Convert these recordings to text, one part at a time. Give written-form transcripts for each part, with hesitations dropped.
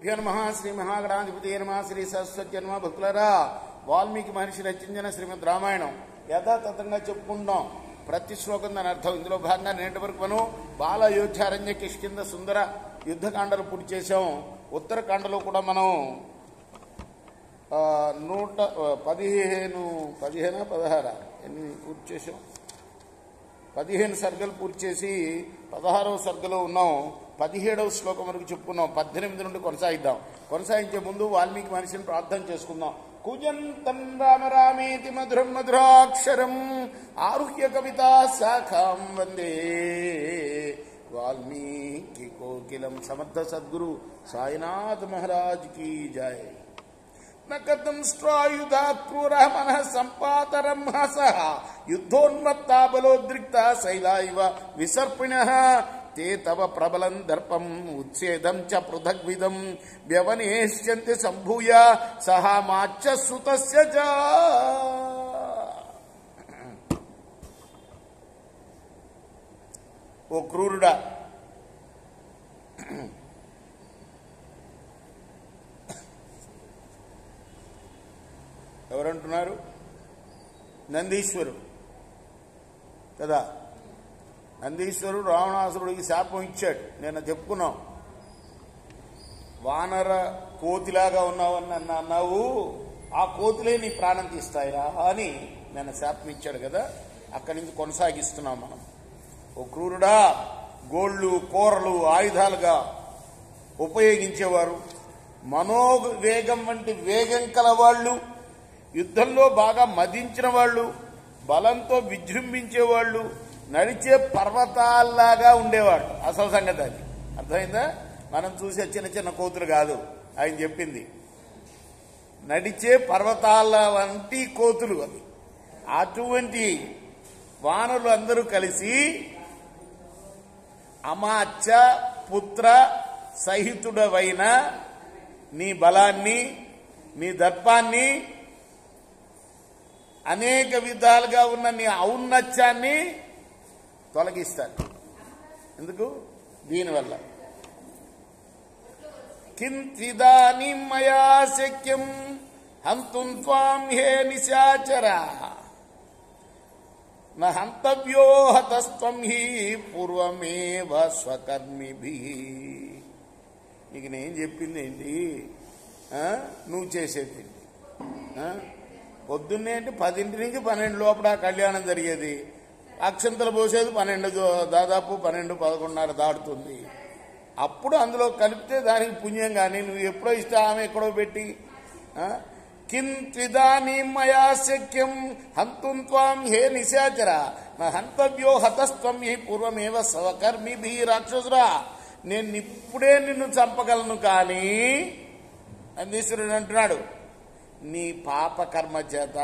శ్రీభ్యో నమః శ్రీ మహాగణాధిపతయే నమః శ్రీ సరస్వతి నమః. భక్తులారా, వాల్మీకి మహర్షి రచించిన శ్రీమద్ రామాయణం యథాతథంగా చెప్పుకుంటాం. ప్రతి శ్లోకం దాని అర్థం. ఇందులో భాగంగా నేటి వరకు మనం బాల అయోధ్యారణ్య కిష్కింద సుందర యుద్ధకాండలు పూర్తి చేసాం. ఉత్తరకాండలో కూడా మనం 116 ఎన్ని పూర్తి చేసాం. 15 సర్గలు పూర్తి చేసి 16వ సర్గలో ఉన్నాం. 17వ శ్లోకం వరకు చెప్పుకున్నాం. 18 నుండి కొనసాగిద్దాం. కొనసాగించే ముందు వాల్మీకి మహర్షిని ప్రార్థన చేసుకుందాం. కుజంతం రామ రామేతి మధురం మధురాక్షరం ఆరుహ్య కవితా శాఖాం వందే వాల్మీకి కోకిలం. సమర్థ సద్గురు సాయినాథ్ మహారాజ్ కీ జై. నకతం స్ట్రాయుధ క్రూర మనః సంపాతరం హసః యుద్ధోన్మత్తా బలోద్రిక్త శైలా ఇవ విసర్పిణః తే తవ ప్రబలం దర్పం ఉచ్ఛేదం చ పృథగ్విదం వ్యవనేష్యంతి సంభూయ సహా మాచ్చ సుతస్య చ. ఓ క్రూరుడా, ఎవరంటున్నారు? నందీశ్వరుడు కదా. నందీశ్వరుడు రావణాసురుడికి శాపం ఇచ్చాడు. నేను చెప్పుకున్నాం, వానర కోతిలాగా ఉన్నావని నన్ను అన్నావు, ఆ కోతులే నీ ప్రాణం తీస్తాయిరా అని నేను శాపం ఇచ్చాడు కదా. అక్కడి నుంచి కొనసాగిస్తున్నాం మనం. ఓ క్రూరుడా, గోళ్లు కూరలు ఆయుధాలుగా ఉపయోగించేవారు, మనోవేగం వంటి వేగం కలవాళ్ళు, యుద్ధంలో బాగా మదించిన వాళ్ళు, బలంతో విజృంభించేవాళ్ళు, నడిచే పర్వతాల్లాగా ఉండేవాడు. అసలు సంగతి అది అర్థమైందా? మనం చూసే చిన్న చిన్న కోతులు కాదు ఆయన చెప్పింది. నడిచే పర్వతాల వంటి కోతులు అవి. అటువంటి వానరులు అందరూ కలిసి అమాత్య పుత్ర సహితుడవైన నీ బలాన్ని, నీ దర్పాన్ని, అనేక విధాలుగా ఉన్న నీ ఔన్నత్యాన్ని తొలగిస్తాడు. ఎందుకు? దీనివల్ల. కించిదానీం మయా శక్యం హంతుం త్వాం హే నిశాచరా న హంతవ్యో హతస్త్వం హి పూర్వమేవ స్వకర్మిభిః. నీకు నేను చెప్పింది ఏంటి, నువ్వు చేసేది ఏంటి? పొద్దున్నే అంటే 10 నుంచి 12 లోపల కళ్యాణం జరిగేది. అక్షంతలు పోసేది 12, దాదాపు 12, 11:30 దాటుతుంది. అప్పుడు అందులో కలిపితే దానికి పుణ్యం. కానీ నువ్వు ఎప్పుడో ఇష్టం ఆమె ఎక్కడో పెట్టి కించిదానీం మయా శక్యం హంతుం త్వాం హే నిశాచర న హంతవ్యో హతస్త్వం హి పూర్వమేవ స్వకర్మిభిః. రాక్షసురా, నేను ఇప్పుడే నిన్ను చంపగలను, కానీ నందీశ్వరుడు అంటున్నాడు, నీ పాపకర్మ చేత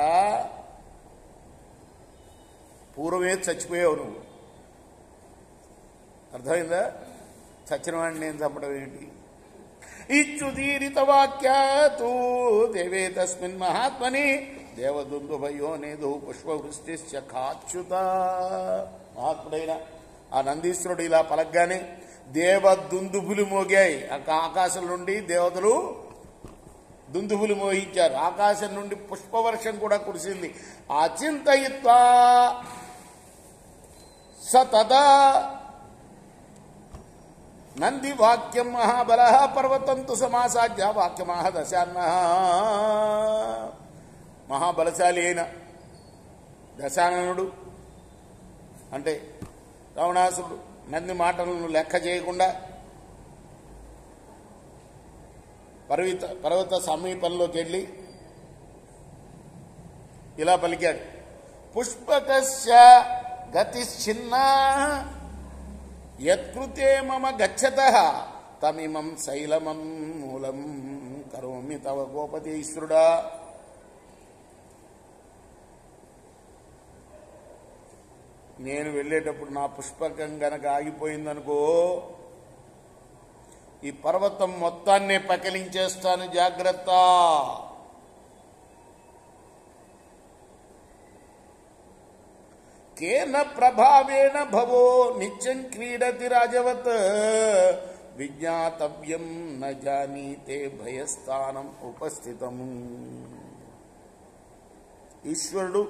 పూర్వమే చచ్చిపోయావు నువ్వు. అర్థమైందా? చచ్చిన వాడిని నేను చంపడం ఏంటి? ఇచ్చుదీరిత వాక్యాతు దేవే తస్మిన్ మహాత్మని దేవదుందుభయో నేదు పుష్పవృష్టిశ్చ కాచ్యుత. మహాత్ముడైన ఆ నందీశ్వరుడు ఇలా పలగ్గానే దేవదుందుభులు మోగాయి. ఆకాశం నుండి దేవతలు దుందుబులు మోహించారు. ఆకాశం నుండి పుష్పవర్షం కూడా కురిసింది. అచింతయిత్వా స తదా నంది వాక్యం మహాబల పర్వతంతు సమాసాధ్య వాక్యమాహ దశాన్నః. మహాబలశాలి అయిన దశాననుడు అంటే రావణాసురుడు నంది మాటలను లెక్క చేయకుండా పర్వత సమీపంలోకి వెళ్ళి ఇలా పలికాడు, పుష్పకస్య గతిశ్చిన్నా యత్కృతే మమ గచ్చతః తమిమం శైలమం మూలం కరోమి తవ గోపతీశ్వరుడా. నేను వెళ్ళేటప్పుడు నా పుష్పకం గనక ఆగిపోయిందనుకో, ఈ పర్వతం మొత్తాన్నే పకిలించేస్తాను, జాగ్రత్త. కేన ప్రభావేణ భవో నిత్యం క్రీడతి రాజవత్ విజ్ఞాతవ్యం న జానీతే భయస్థానం ఉపస్థితం. ఈశ్వరుడు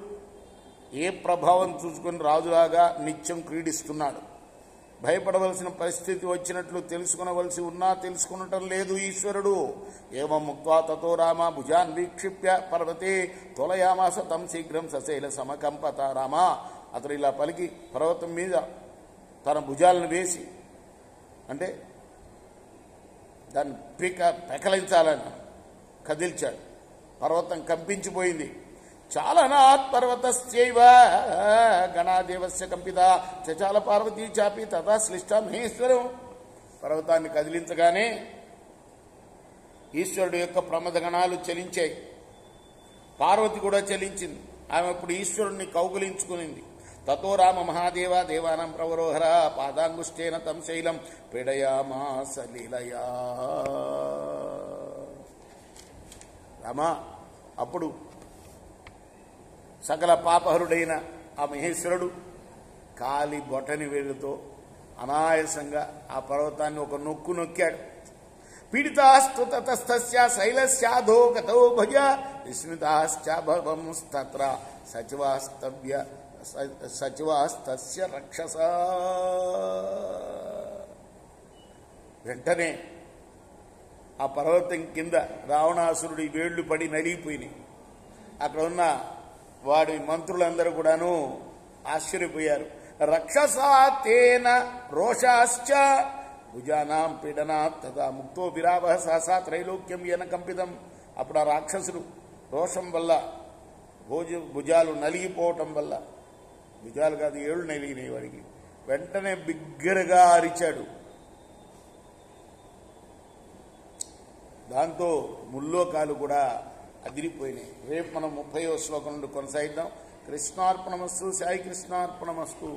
ఏ ప్రభావం చూసుకొని రాజులాగా నిత్యం క్రీడిస్తున్నాడు. భయపడవలసిన పరిస్థితి వచ్చినట్లు తెలుసుకునవలసి ఉన్నా తెలుసుకునటం లేదు ఈశ్వరుడు. ఏవం ముక్త్వా తతో రామ భుజాన్ వీక్షిప్య పర్వతే తొలయామాస తం శీఘ్రం సశైల సమకంపత. రామ అతడు ఇలా పలికి పర్వతం మీద తన భుజాలను వేసి, అంటే దాన్ని పెకలించాలని కదిల్చాడు. పర్వతం కంపించిపోయింది. చాలనాత్ పర్వతస్యైవ గణాదేవస్య కంపిత చచాల పార్వతీ చాపి తథా శ్లిష్ట మహేశ్వరం. పర్వతాన్ని కదిలించగానే ఈశ్వరుడు యొక్క ప్రమద గణాలు చలించాయి. పార్వతి కూడా చలించింది. ఆమె అప్పుడు ఈశ్వరుణ్ణి కౌగులించుకునింది. తతో రామ మహాదేవ దేవానాం ప్రవరోహర పాదాంగుష్టేన తం శైలం పీడయామాస లీలయా. రామ అప్పుడు సకల పాపహరుడైన ఆ మహేశ్వరుడు కాలి బొటని వేలుతో అనాయాసంగా ఆ పర్వతాన్ని ఒక నొక్కు నొక్కాడు. పీడితాస్తు తతస్థస్య శైలస్యాధో గతో భజ విస్మితాశ్చాభవంస్తత్ర సచివాస్తస్య రక్షస. వెంటనే ఆ పర్వతం కింద రావణాసురుడి వేళ్లు పడి నలిగిపోయినాయి. అక్కడ ఉన్న వాడి మంత్రులందరూ కూడాను ఆశ్చర్యపోయారు. రక్షసా తేన రోషాశ్చ భుజానాం పీడనాత్ తదా ముక్తో విరావహ సహసా త్రైలోక్యం యన కంపితం. అప్పుడు ఆ రాక్షసుడు రోషం వల్ల భుజాలు నలిగిపోవటం వల్ల, భుజాలు కాదు ఏళ్ళు నలిగినాయి వాడికి, వెంటనే బిగ్గరగా అరిచాడు. దాంతో ముల్లోకాలు కూడా అదిరిపోయినాయి. రేపు మనం 30వ శ్లోకం నుండి కొనసాగిద్దాం. కృష్ణార్పణమస్తు. సాయి కృష్ణార్పణమస్తు.